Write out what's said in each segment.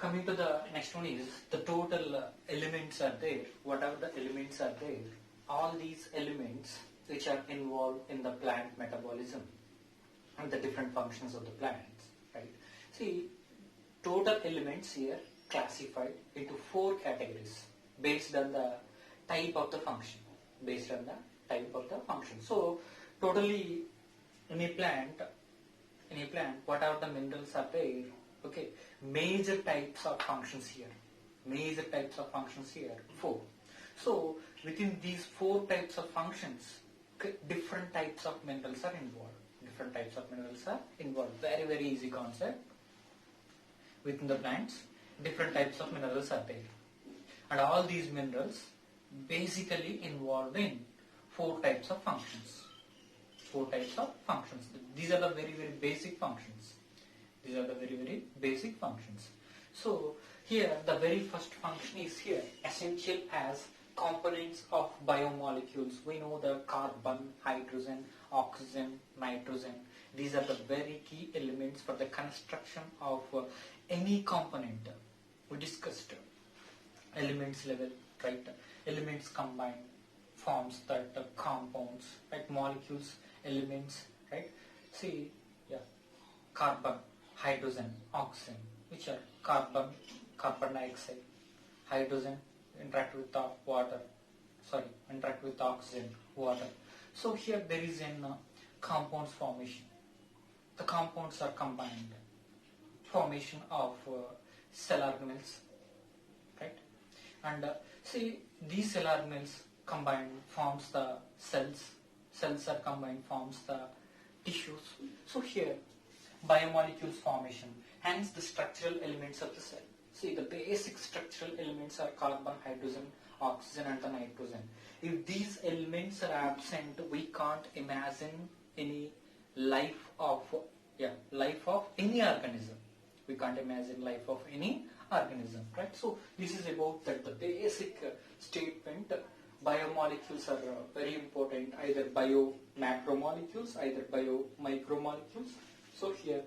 coming to the next one is the total elements are there. Whatever the elements are there, all these elements which are involved in the plant metabolism and the different functions of the plants, right? See, total elements here classified into 4 categories based on the type of the function. Based on the type of the function. So, totally in a plant, what are the minerals are there? Okay, major types of functions here. 4. So, within these 4 types of functions, different types of minerals are involved. Very, very easy concept. Within the plants, different types of minerals are there. And all these minerals basically involved in 4 types of functions. These are the very, very basic functions. So here the very first function is here essential as components of biomolecules. We know the carbon, hydrogen, oxygen, nitrogen. These are the very key elements for the construction of any component. We discussed elements level, right? Elements combined forms that compounds, right? Molecules, elements, right? See, carbon, hydrogen, oxygen, which are carbon dioxide, hydrogen interact with the oxygen, water. So here there is an compounds formation. The compounds are combined, formation of cell organelles, right? And see, these cell organelles combined forms the cells are combined forms the tissues. So here biomolecules formation, hence the structural elements of the cell. See, the basic structural elements are carbon, hydrogen, oxygen and the nitrogen. If these elements are absent, we can't imagine any life of any organism. Right? So this is about that the basic statement. Biomolecules are very important, either bio macromolecules, either bio micromolecules. So here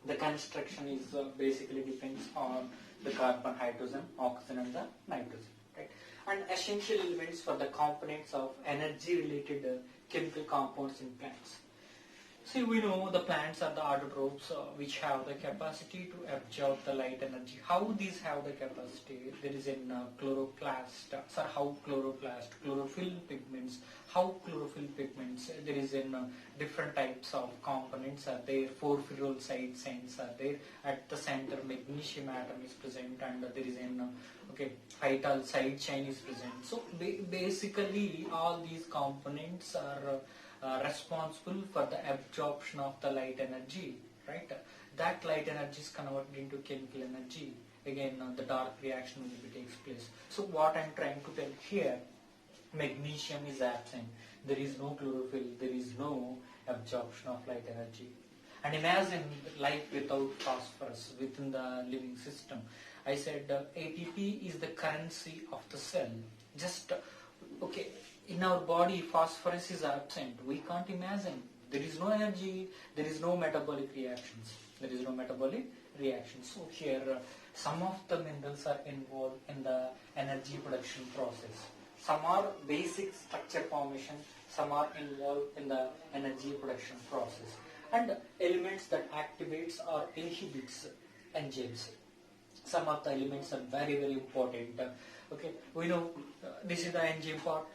the construction is basically depends on the carbon, hydrogen, oxygen and the nitrogen, right? And essential elements for the components of energy related chemical compounds in plants. See, we know the plants are the autotrophs which have the capacity to absorb the light energy. How these have the capacity? There is in chloroplast, chlorophyll pigments. How chlorophyll pigments? There is in different types of components are there. 4 ferrule side chains are there. At the center, magnesium atom is present, and there is in vital side chain is present. So basically, all these components are responsible for the absorption of the light energy, right? That light energy is converted into chemical energy. Again, the dark reaction will takes place. So what I am trying to tell here, magnesium is absent. There is no chlorophyll. There is no absorption of light energy. And imagine life without phosphorus within the living system. I said ATP is the currency of the cell. Just in our body, phosphorus is absent. We can't imagine. There is no energy. There is no metabolic reactions. So here, some of the minerals are involved in the energy production process. Some are basic structure formation. Some are involved in the energy production process. And elements that activates or inhibits enzymes. Some of the elements are very, very important. We know this is the enzyme part.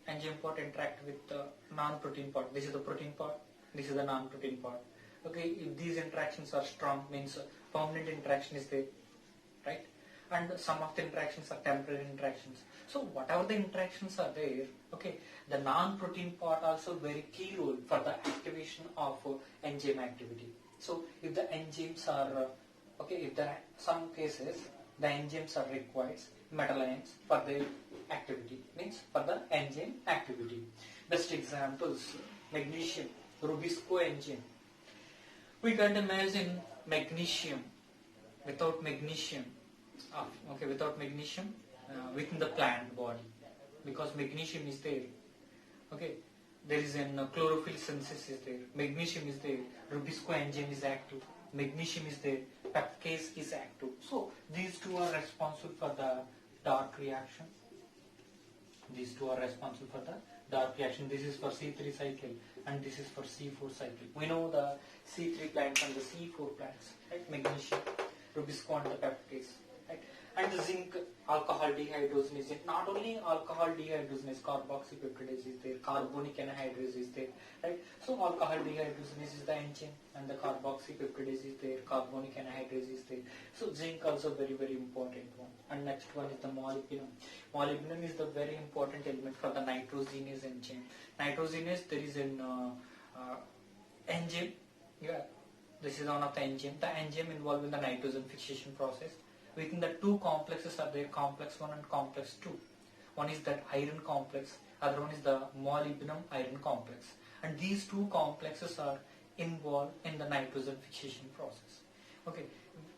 Enzyme part interact with the non-protein part. This is the protein part. This is the non-protein part. If these interactions are strong, means permanent interaction is there, right? And some of the interactions are temporary interactions. So whatever the interactions are there, the non-protein part also very key role for the activation of enzyme activity. So if the enzymes are, if there are some cases the enzymes are required, metal ions for their activity, means for the enzyme activity. Best examples, magnesium, Rubisco enzyme. We can't imagine magnesium without magnesium, within the plant body, because magnesium is there. There is a chlorophyll synthesis is there. Magnesium is there. Rubisco enzyme is active. magnesium is there, peptidase is active. So these two are responsible for the dark reaction. These two are responsible for the dark reaction. This is for C3 cycle and this is for C4 cycle. We know the C3 plants and the C4 plants, right? Magnesium, rubisco and the peptidase, right? And the zinc alcohol dehydrogenase. Not only alcohol dehydrogenase, carboxypeptidase is there, carbonic anhydrase is there, right? So alcohol dehydrogenase is the enzyme and the carboxypeptidase is there, carbonic anhydrase is there. So zinc also very important one. And next one is the molybdenum. Molybdenum is the very important element for the nitrogenase enzyme. Nitrogenase, there is an enzyme. Yeah, this is one of the enzyme. The enzyme involved in the nitrogen fixation process. Within the two complexes are there, complex 1 and complex 2. One is that iron complex, other one is the molybdenum iron complex. And these two complexes are involved in the nitrogen fixation process. Okay,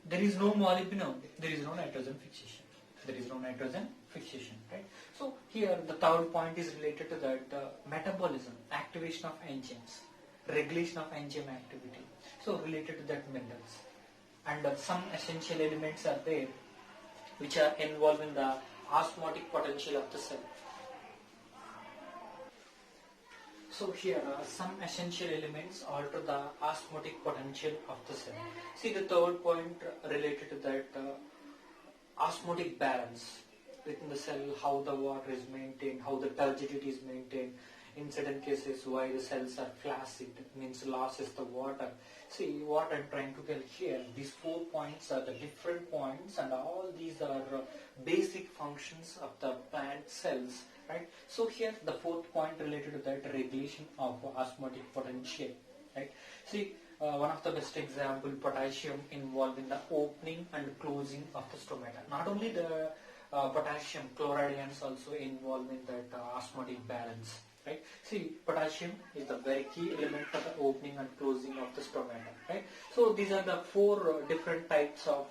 there is no molybdenum, there is no nitrogen fixation. There is no nitrogen fixation, right? So here the third point is related to that metabolism, activation of enzymes, regulation of enzyme activity. So related to that minerals. And some essential elements are there which are involved in the osmotic potential of the cell. So here some essential elements alter the osmotic potential of the cell. See the third point related to that osmotic balance within the cell, how the water is maintained, how the turgidity is maintained. In certain cases, why the cells are flaccid, means losses the water. See what I'm trying to tell here, these 4 points are the different points and all these are basic functions of the plant cells, right? So here the fourth point related to that regulation of osmotic potential, right? See one of the best example, potassium involved in the opening and closing of the stomata. Not only the potassium, chloride ions also involved in that osmotic balance. Right? See, potassium is the very key element for the opening and closing of the stomata. Right? So these are the 4 different types of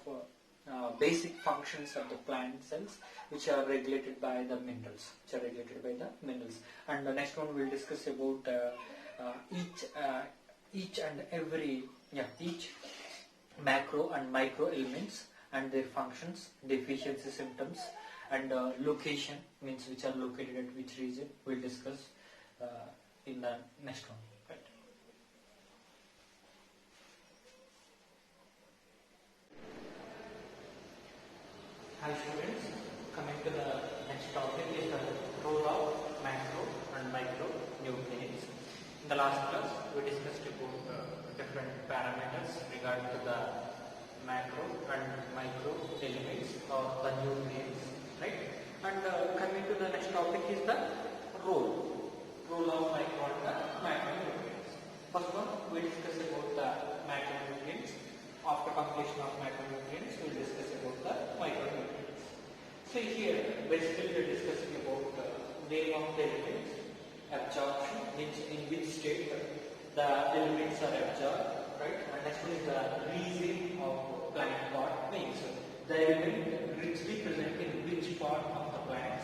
basic functions of the plant cells, which are regulated by the minerals. And the next one we'll discuss about each macro and micro elements and their functions, deficiency symptoms, and location, means which are located at which region. We'll discuss in the next one. Right. Hi students, coming to the next topic is the role of macro and micro nutrients. In the last class we discussed about different parameters regarding to the macro and micro elements or the nutrients, right? And coming to the next topic is the role of micro and the macronutrients. First one, we discuss about the macronutrients. After completion of macronutrients, we will discuss about the micronutrients. So here, basically we are discussing about the name of the elements, absorption, in which state the elements are absorbed, right? And next one is the reason of plant part, means the element richly present in which part of the plants,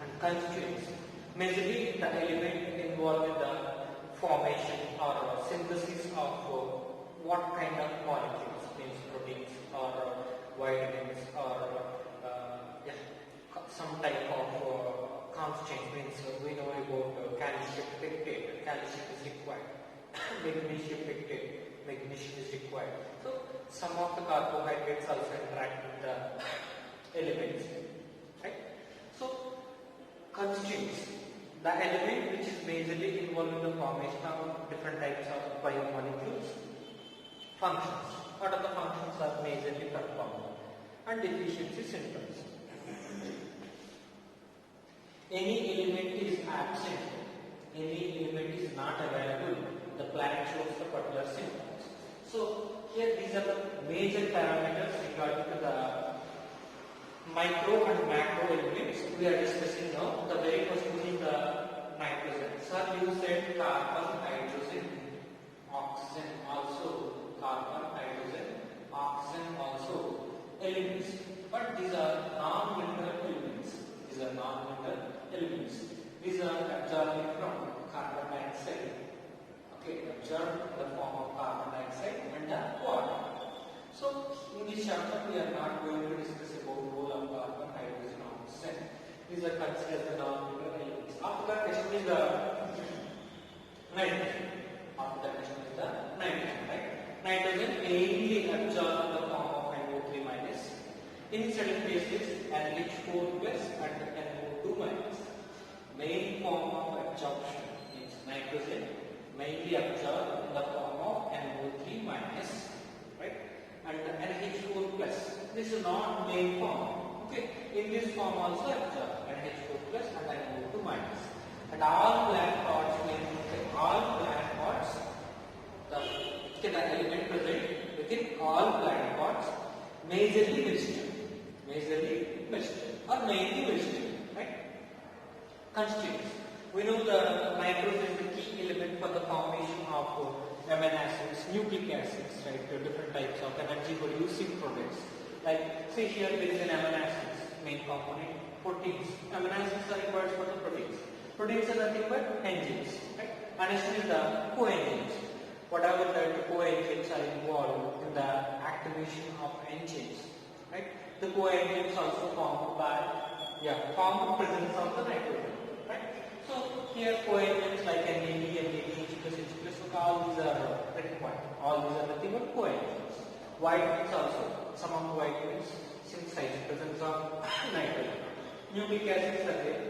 and constituents, majorly the element involved in the formation or synthesis of what kind of molecules, means proteins or vitamins or some type of constituents, means we know about calcium peptide, calcium is required, magnesium peptide, magnesium is required. So some of the carbohydrates also interact with the elements, right? So constituents, the element which is majorly involved in the formation of different types of biomolecules. Functions, what are the functions are majorly performed, and deficiency symptoms. Any element is absent, any element is not available, the plant shows the particular symptoms. So here these are the major parameters regarding to the micro and macro elements we are discussing now. The very first one is the nitrogen. Sir, you said carbon, hydrogen, oxygen also, carbon, hydrogen, oxygen also elements. But these are non-mineral elements. These are absorbed from carbon dioxide. Okay, absorbed in the form of carbon dioxide and the water. chapter we are not going to discuss about role of carbon, hydrogen, or oxygen. These are considered the non-polar elements. After that, next is the nitrogen. After that, next is the nitrogen. Right? Nitrogen mainly absorbed in the form of NO3 minus. In certain cases, NH4 plus and NO2 minus. Main form of absorption is nitrogen mainly absorbed in the form of NO3 minus, right? And NH4 plus. This is not main form. Okay. In this form also absorbed NH4 plus and NO2 minus. And all black parts, the element present within all black parts majorly vegetable or mainly vegetable, right? Constituents. We know the nitrogen is the key element for the formation of amino acids, nucleic acids, right? Different types of energy producing products. Like, say here there is an amino acids, main component, proteins. Amino acids are required for the proteins. Proteins are nothing but enzymes, right? And next is the coenzymes. Whatever the coenzymes are involved in the activation of enzymes, right? The coenzymes also formed by, form presence of the nitrogen, right? So here coenzymes like NAD, H plus, so all these are required. All these are nothing but coenzymes. Vitamins also, some of the vitamins synthesize presence of nitrogen. Nucleic acids are there.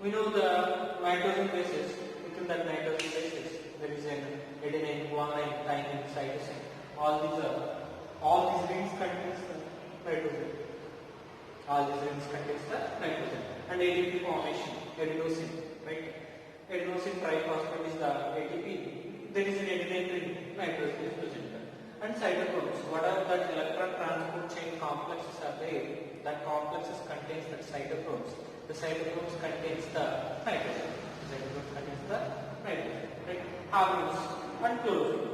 We know the nitrogen bases. Within that nitrogen bases, there is an adenine, guanine, thymine, cytosine. All these rings contains the nitrogen. All these rings contains the nitrogen. And ATP formation, adenosine, right? Adenosine triphosphate is the ATP. There is an adenine ring, nitrogen is present. And cytochromes, whatever that electron transport chain complexes are there, that complexes contains that cytochromes. The cytochromes contains the nitrogen. Right? Hormones and chlorophyll.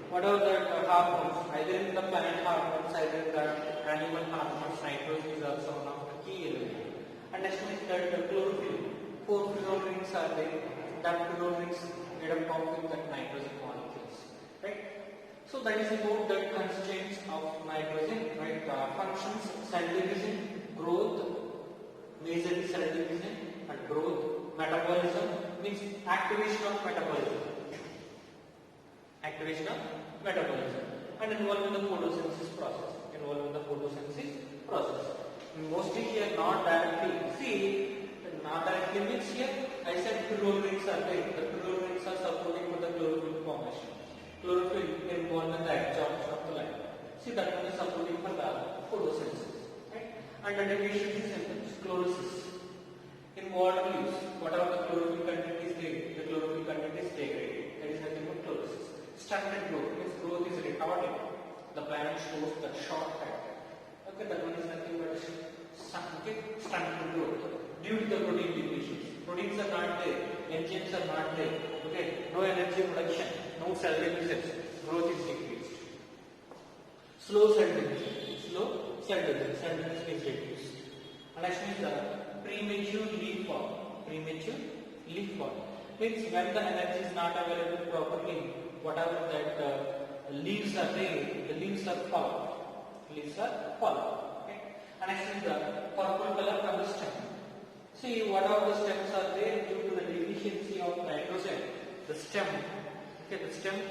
Whatever the hormones, either in the plant hormones, either in the animal hormones, nitrogen is also one of the key elements. And next is that chlorophyll. 4 phenol rings are there. That phenol rings made up of with that nitrogen molecules. Right? So that is about the constraints of nitrogen. Right? Functions: cell division, growth, majorly cell division and growth. Metabolism means activation of metabolism. And involved in the photosynthesis process. Mostly here not directly. Not directly means here I said phenol rings are there. The phenol rings are supporting for the chlorophyll formation. Chlorophyll involved in the absorption of the light. See, that one is supporting for the photosynthesis. Right? And the deficiency symptoms, chlorosis. In water use, whatever the chlorophyll content is there, the chlorophyll content is degraded. That is nothing but chlorosis. Stunted growth, its growth is retarded. The plant shows the short factor. Okay, that one is nothing but stunted growth due to the protein deficiency. Proteins are not there, enzymes are not there. Okay, no energy production, no cell division, growth is decreased. Slow cell division is reduced. And next is the premature leaf fall. Means when the energy is not available properly, whatever that leaves are there, the leaves are fallen. Okay? And next is the purple color from the stem. See, whatever the stems are there due to the deficiency of nitrogen, the stem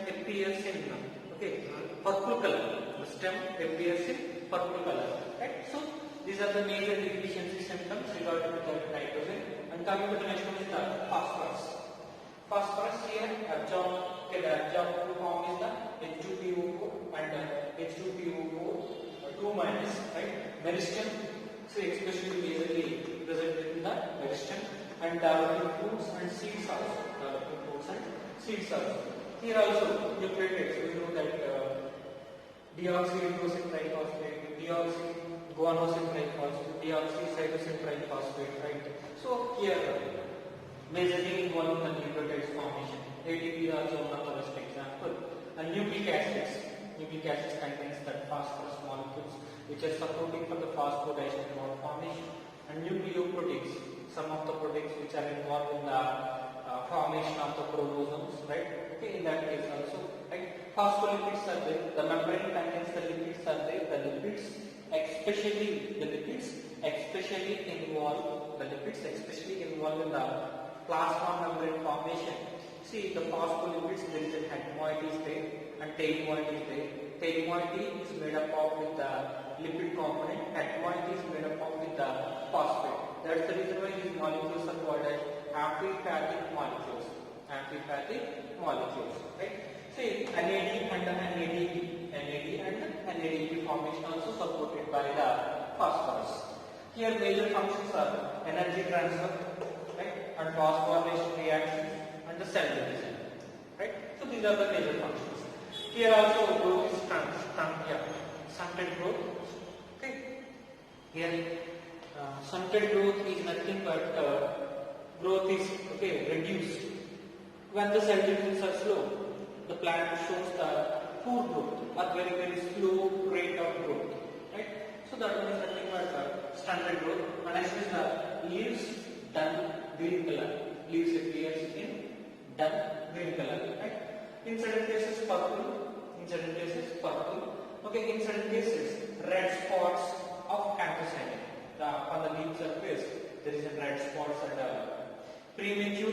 appears in purple color. The stem appears in purple color. Right? So these are the major deficiency symptoms regarding to the nitrogen. And coming to the next one is the phosphorus. Phosphorus here the absorbed form is the H2PO4 and H2PO4 2 minus, right? Meristem, so especially majorly present in the meristem, and developing fruits and seeds also. Here also nucleotides. We know that deoxyribosyl triphosphate, deoxyguanosine triphosphate, deoxycytosine triphosphate, right? So here majorly involved in the nucleotides formation. ATP is also one of the best example. And nucleic acids contains that phosphorus molecules which are supporting for the phosphodiester bond formation. And nucleoproteins, some of the proteins which are involved in the formation of the chromosomes, right? Okay, in that case also, right? Phospholipids are there. The membrane contains the lipids are there. The lipids, especially involved in the plasma membrane formation. See, the phospholipids, there is a head moiety is there and tail moiety is there. Tail moiety is made up of with the lipid component. Head moiety is made up of with the phosphate. That's the reason why these molecules are called as amphipathic molecules. Amphipathic molecules, right? See, NAD and NADP formation also supported by the phosphorus. Here major functions are energy transfer, right, and phosphorylation reactions and the cell division, right? So these are the major functions. Here also growth is stunted growth. Okay. Here stunted growth is nothing but growth is reduced. When the cell divisions are slow, the plant shows the poor growth or very slow rate of growth, right? So that one is nothing but stunted growth. And next is the leaves dun green color. Leaves appears in dun green color, right? In certain cases purple, okay, in certain cases red spots of canthocyane. On the leaf surface there is a red spots and premature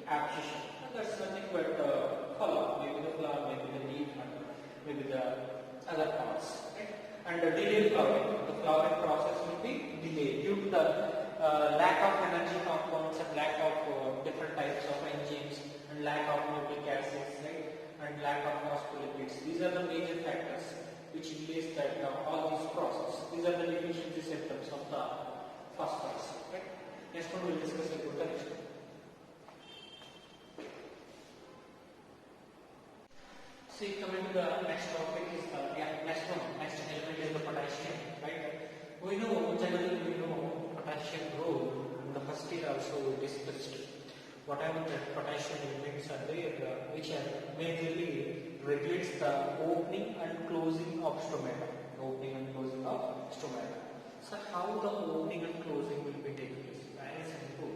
abscission. That's nothing but flower, maybe the flower, maybe the leaf, and maybe the other parts, right? And delayed flowering, the flowering process will be delayed due to the lack of energy compounds and lack of different types of enzymes and lack of nucleic acids, right? And lack of phospholipids. These are the major factors which delays that all these processes. These are the deficiency symptoms of the phosphorus, right? Next one we will discuss about the next one. See, coming to the next topic is next element is the potassium, right? Generally we know potassium role in the first year also we discussed whatever the potassium elements are there which are majorly regulates the opening and closing of stomata. So how the opening and closing will be taking place? Very simple.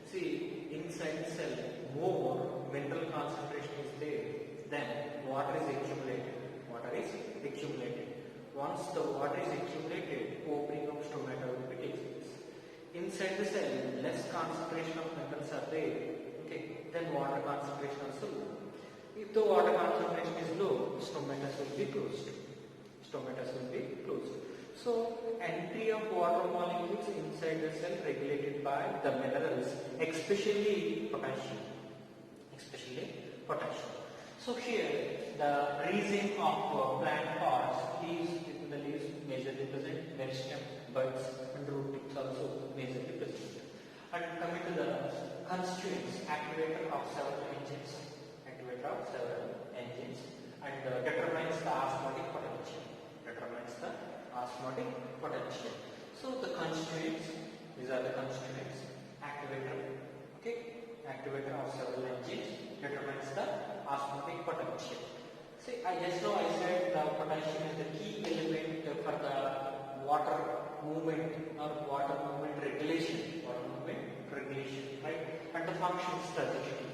See, inside the cell more mineral concentration is there, then water is accumulated. Once the water is accumulated, opening of stomata will be taking place. Inside the cell, less concentration of minerals are there, okay, then water concentration also low. If the water concentration is low, stomata will be closed. So, entry of water molecules inside the cell regulated by the minerals, especially potassium. So here the region of plant parts, leaves, within the leaves majorly present, meristem, buds and root tips also majorly present. And coming to the constituents, activator of several enzymes and determines the osmotic potential. So the constituents, these are the constituents, activator of several enzymes determines the osmotic potential. See, I said the potassium is the key element for the water movement or water movement regulation, right? And the function is turgidity.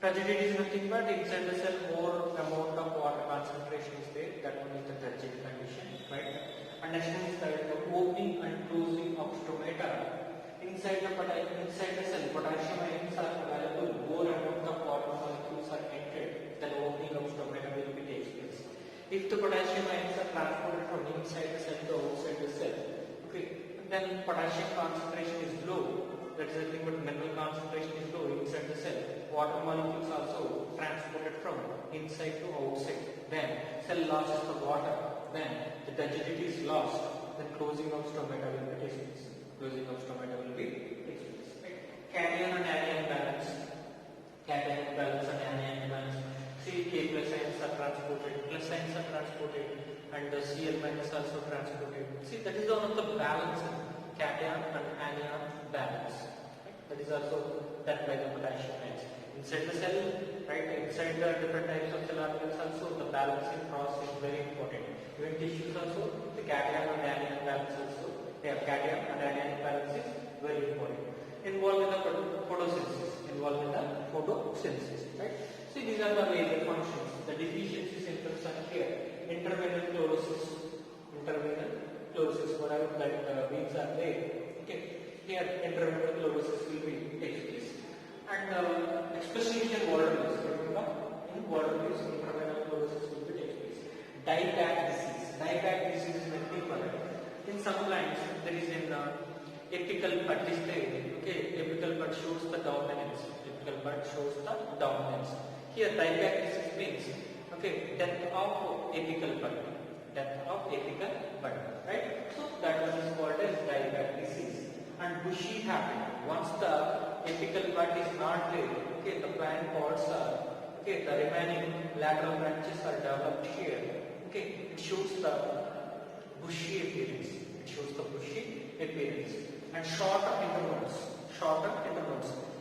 Turgidity is nothing but inside the cell more amount of water concentration is there. That one is the turgid condition, right? And next one is the opening and closing of stomata. Inside the cell, potassium ions are available. More amount of water molecules are entered. Then opening of stomata will be takes place. If the potassium ions are transported from inside the cell to outside the cell, okay, then potassium concentration is low. That is the thing, but mineral concentration is low inside the cell. Water molecules also transported from inside to outside. Then cell loses the water. Then the turgidity is lost. Then closing of stomata will be takes place. Right? Cation and anion balance. See, K plus ions are transported, plus ions are transported, and the Cl minus also transported. See, that is one of the balance, cation and anion balance. Right? That is also done by the potassium ions. Inside the cell, right? Inside the different types of cell organs also, the balancing process is very important. Even tissues also, the cation and anion balance also. Cation and anion balance is very important. Involved in the photosynthesis, right? See, See, these are the major functions. The deficiency symptoms are here. Intervenal chlorosis, whatever that beans are there. Okay, here intervenal chlorosis will be takes place, and especially in water use. Remember, in water use, intervenal chlorosis will be takes place. Dieback disease. Dieback disease is nothing but in some plants there is an apical bud is there. Okay, apical bud shows the dominance. Apical bud shows the dominance. Here, dieback disease means death of apical bud. Death of apical bud. Right? So that one is called as dieback disease. And bushy happen once the apical bud is not there. Okay, the plant pods are the remaining lateral branches are developed here. Okay, it shows the bushy appearance. It shows the bushy appearance. And shorter internodes.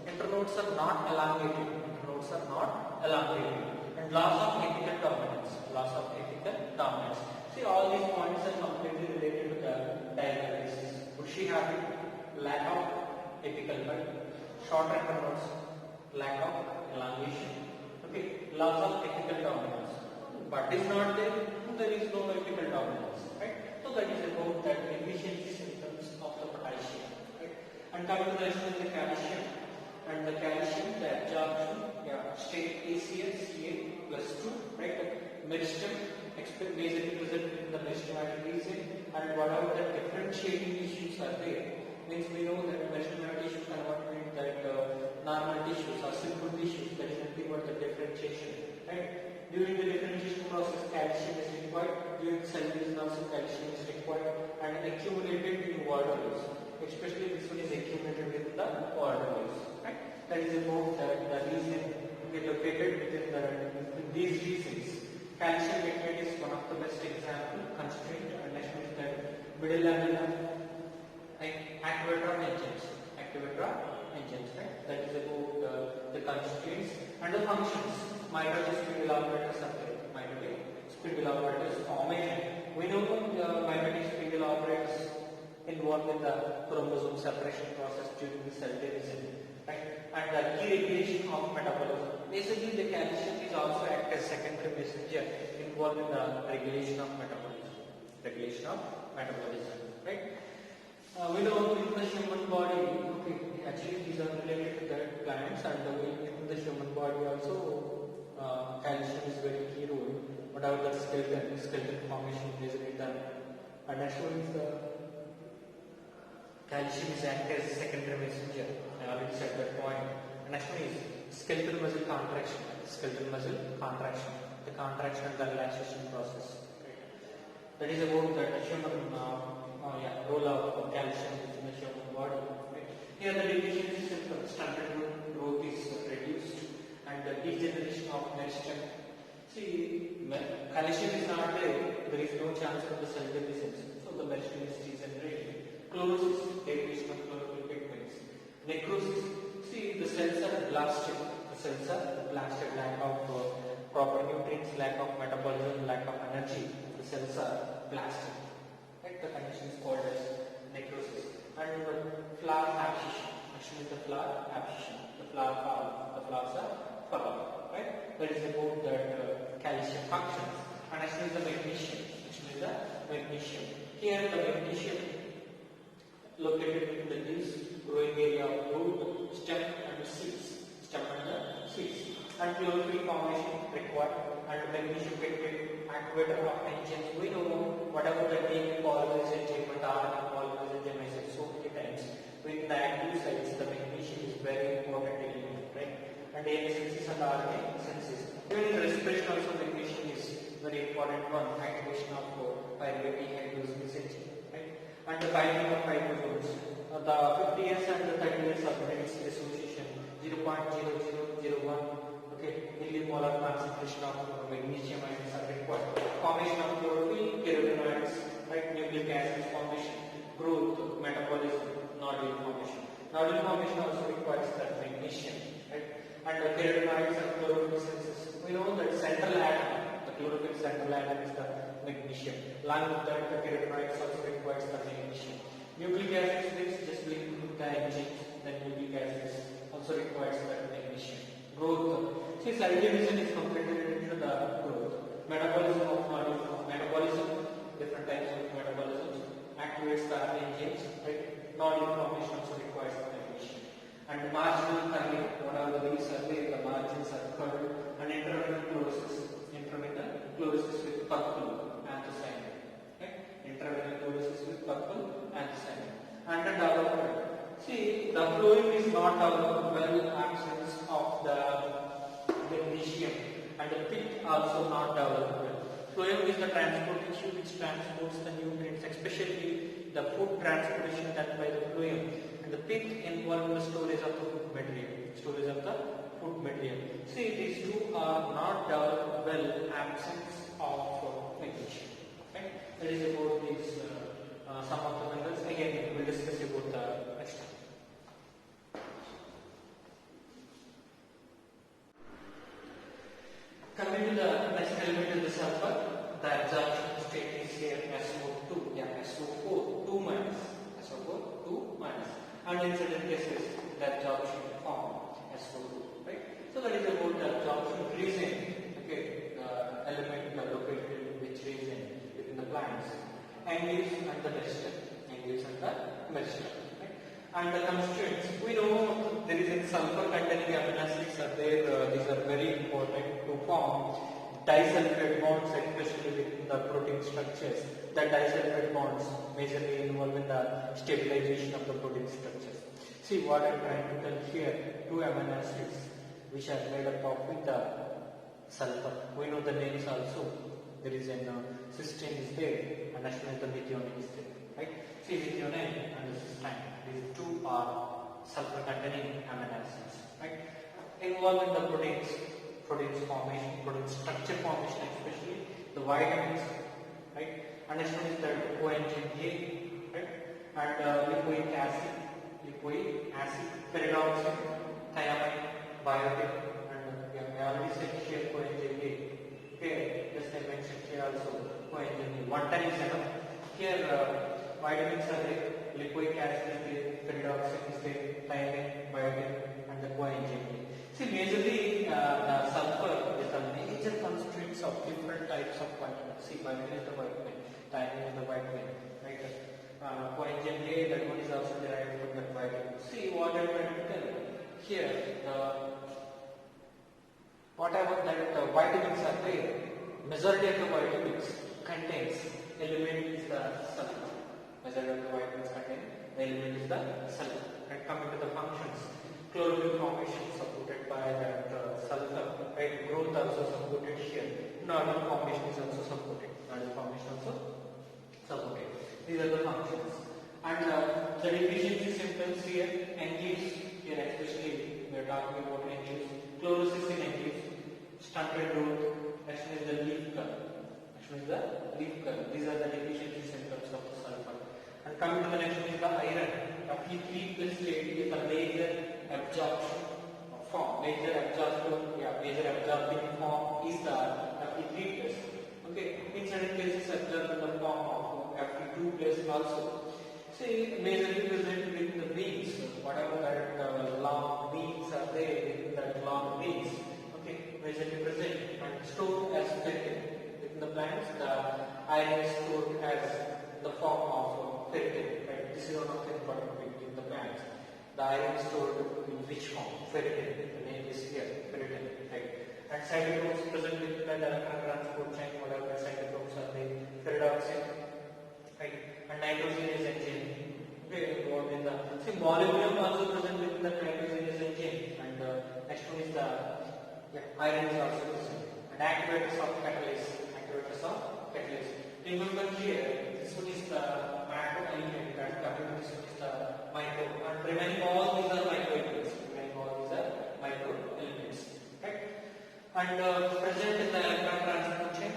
Internodes are not elongated. And loss of apical dominance. See, all these points are completely related to the dieback disease. Bushy habit, lack of apical bud, short internodes, lack of elongation. Okay, loss of apical dominance. Bud is not there, there is no apical dominance. Right? So that is about that deficiency symptoms of the potassium. Right? And coming to the rest of the calcium. And the calcium, the absorption, state ACl, Ca plus 2, right? Meristem, basically present in the meristematic region, and whatever the differentiating tissues are there, means we know that meristematic tissue convert that normal tissues or simple tissues, that is nothing but the differentiation, right? During the differentiation process, calcium is required, during cell division also calcium is required, and accumulated in water use. Especially this one is accumulated with the water use. Right? That is about the region located within these regions. Calcium nitrate is one of the best example constraint, and next is that middle lamellar activator engines. Right? That is about the constraints and the functions. Mitotic spindle operators are there. Mitotic spindle operators formation. We know the mitotic spindle operators involved in the chromosome separation process during the cell division, right? And the deregulation of metabolism. Basically, the calcium is also act as secondary messenger involved in the regulation of metabolism. Right? We know in the human body, actually these are related to the plants, and in the human body also calcium is very key role. Whatever the skeleton formation is done, and next one is the calcium is acted as a secondary messenger. I already said that point. The next one is skeletal muscle contraction. The contraction and the relaxation process. Right. That is about the human role of calcium in the human body. Right. Here the deficiency symptoms, stunted growth is reduced, and the degeneration of meristem. See, calcium is not there. There is no chance of the cell division. So the meristem is degenerated. Chlorosis, degradation of chlorophyll pigments. Necrosis, see, the cells are blasted. Lack of proper nutrients, lack of metabolism, lack of energy. The cells are blasted. Right? The condition is called as necrosis. And flower abscission. Actually, the flower abscission. The flowers are foul. Right? That is about the calcium functions. And actually, the magnesium. Here, the magnesium located in the leaves, growing area of root, stem and seeds. And chlorophyll formation required, and magnesium pigment activator of engines. We know whatever the DNA polymerase enzyme and RNA polymerase enzyme I said so many times. With the active sites, the magnesium is very important element, right? And DNA synthesis and RNA synthesis. Even in respiration also magnesium is very important one. Activation of pyruvate dehydrogenase enzyme, right? And the binding of hydrogens. The 50 years and the 30 years of its association 0.0001 millimolar concentration of magnesium ions are required. Formation of chlorophyll, carotenoids, right? Nucleic acids formation, growth, metabolism, nodule formation. Nodule formation also requires that magnesium, right? And the carotenoids and chlorophyll synthesis. We know that central atom, the chlorophyll central atom is the magnesium. Along with that, the carotenoids also requires the magnesium. Nucleic acids just link with the engine, then nucleic acids also requires that magnesium. Growth. See, See, cell division is completely related to the growth. Metabolism of metabolism, different types of metabolisms, activates the enzymes, right? Nodule formation also requires the division. And marginal curving, whatever these are there, the margins are curved, and intermittent chlorosis with purple anthocyanin. Okay? Intermittent chlorosis with purple anthocyanin. And the development. See, the phloem is not developed well in absence of the magnesium, and the pit also not developed well. Phloem is the transport tissue which transports the nutrients, especially the food transportation done by the phloem, and the pit involved in the storage of the food material. See, these two are not developed well in absence of magnesium. Okay? That is about these some of the minerals. Again, we will discuss about the next time. Coming to the next element in the sulfur, the absorption state is here SO2, SO4, 2 minus, SO4, 2 minus, and in certain cases the absorption form SO2, right? So that is about the absorption region, okay, the element located in which region within the plants, angles and the mestel, right? And the constituents, we know there is in sulfur containing amino acids are there, these are very important to form disulfide bonds, especially within the protein structures. The disulfide bonds majorly involved in the stabilization of the protein structures. See what I am trying to tell here, 2 amino acids which are made up of with the sulfur. We know the names also. There is a cysteine is there, and next one is the methionine is there, right? See, methionine and the cysteine, these two are sulfur containing amino acids, right? Involved in the protein formation, protein structure formation, especially the vitamins, right? And next one is the coenzyme A, right? And lipoic acid, pyridoxine, thiamine, biotin, and I already said here coenzyme A. Okay, just I mentioned here also coenzyme A. One time is enough. Here vitamins are there, lipoic acid is there, pyridoxine is there, thiamine, biotin, and the coenzyme A. See, majorly the sulfur is the major constituents of different types of vitamins. See, biotin is the vitamin, thiamine is the vitamin, right? Coenzyme A, that one is also derived from that vitamin. See, what I am trying to tell here, whatever that vitamins are there, majority of the vitamins contains element is the sulfur. Majority of the vitamins contain element is the sulfur. And coming to the functions, chlorophyll formation supported by that sulfur, right? Growth also supported here. Nodule formation is also supported. These are the functions. And the deficiency symptoms here, engage here especially we are talking about engage, chlorosis in engage, stunted growth, next is the leaf curve. These are the deficiency symptoms of the sulfur. And coming to the next one is the iron. Fe3 plus state is the major absorption form. Major absorbing form is the Fe3 plus. Okay, in certain cases absorbed in the form of Fe2 plus also. See, majorly present within the veins. Whatever that long veins are there within that long veins. Okay, majorly present and stored as ferritin. Within the plants, the iron is stored as the form of ferritin. Right? This is one of the important things in the plants. The iron is stored in which form? Ferritin. The name is here, ferritin. Right? And cytochromes present within the electron transport chain. Whatever cytochromes are there, pyridoxine. Right? And nitrogenase enzyme. Okay, involved in the. See, molybdenum also present within the nitrogenase enzyme. And next one is the iron is also present. And activators of catalase. Remember here, this one is the macro element, and coming to this one is the micro. And remaining all these are micro elements. Right? And present in the electron transport chain,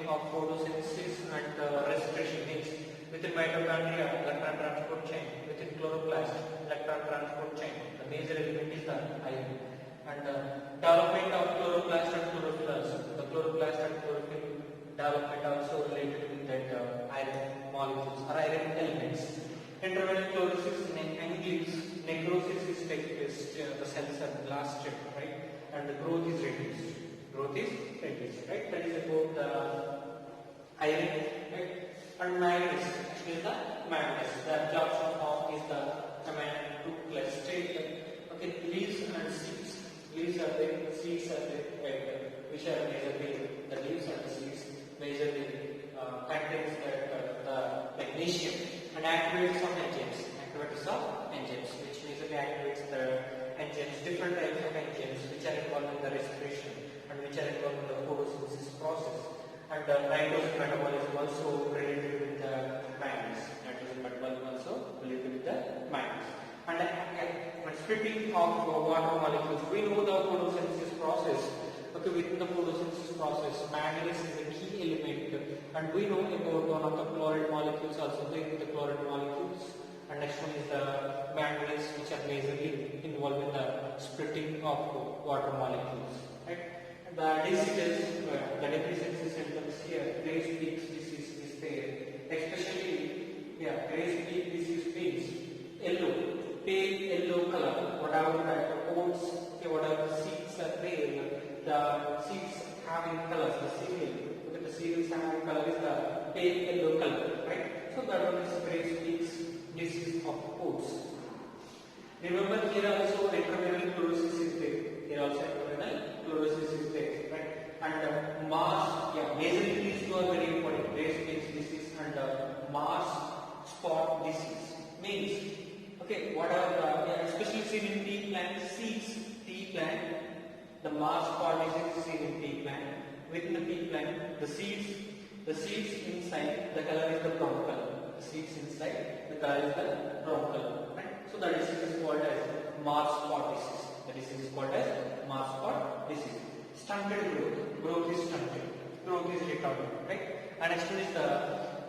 of photosynthesis and respiration means within mitochondria, electron transport chain, within chloroplast, electron transport chain. The major element is the iron. And development of chloroplast and chlorophyll also. The chloroplast and chlorophyll development also related with that iron molecules or iron elements. Intravenous chlorosis in angios, necrosis is taking place, the cells are blasted, right? and the growth is reduced. Growth is reduced, right? That is about the iron, right? And manganese is the manganese. The absorption of is the amino state. Okay, leaves and seeds. Leaves are there, seeds are there, right? Which are majorly the leaves and the seeds majorly contains that the magnesium and activates some enzymes. Activators of enzymes, which majorly activates the enzymes, different types of enzymes which are involved in the respiration and which are involved in the photosynthesis process. And nitrogen metabolism also related with the manganese. Nitrogen metabolism also related with the manganese. And splitting of water molecules. We know the photosynthesis process. Okay, within the photosynthesis process, manganese is a key element, and we know about one of the chloride molecules also there with the chloride molecules. And next one is the manganese, which are majorly involved in the splitting of water molecules. Right? The diseases, the deficiency symptoms here, Graves' Peak disease is there. Especially, Graves' Peak disease means yellow, pale yellow color. Whatever the oats, whatever the seeds are there, the seeds having colors, the cereal. Look at the cereals having color is the pale yellow color, right? So that one is Graves' Peak disease of oats. Remember here also intravenous chlorosis is there. Here also intravenous chlorosis is there, right? And Mars, majorly these two are very important. Graves' Peak disease and Mars spot disease means, okay, whatever especially seen in tea plant seeds, tea plant, the Mars spot disease is seen in tea plant. Within the tea plant, the seeds inside, the color is the brown color. The seeds inside, the color is the brown color. Right? So the disease is called as Mars spot disease. The disease is called as Mars spot disease. Stunted growth. Growth is stunted. Growth is retarded. Right? And next one is the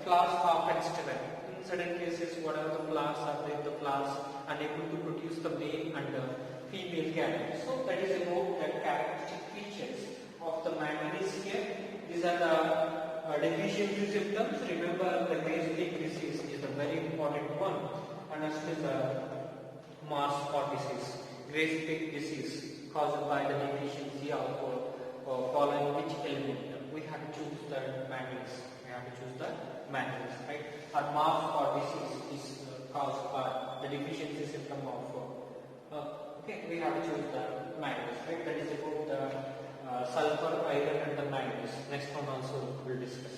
flowers half and stem. In certain cases, whatever the flowers are there, the flowers unable to produce the male and the female gametes. So that is about the characteristic features of the manganese here. These are the deficiency symptoms. Remember, the Graves' Peak disease is a very important one, and next is the Mars spot disease. Graves' Peak disease caused by the deficiency of following which element? We have to choose the manganese. We have to choose the manganese, right? Or Mars spot disease is caused by the deficiency symptom of. Okay, we have to choose the manganese, right? That is about the sulfur, iron, and the manganese. Next one also we'll discuss.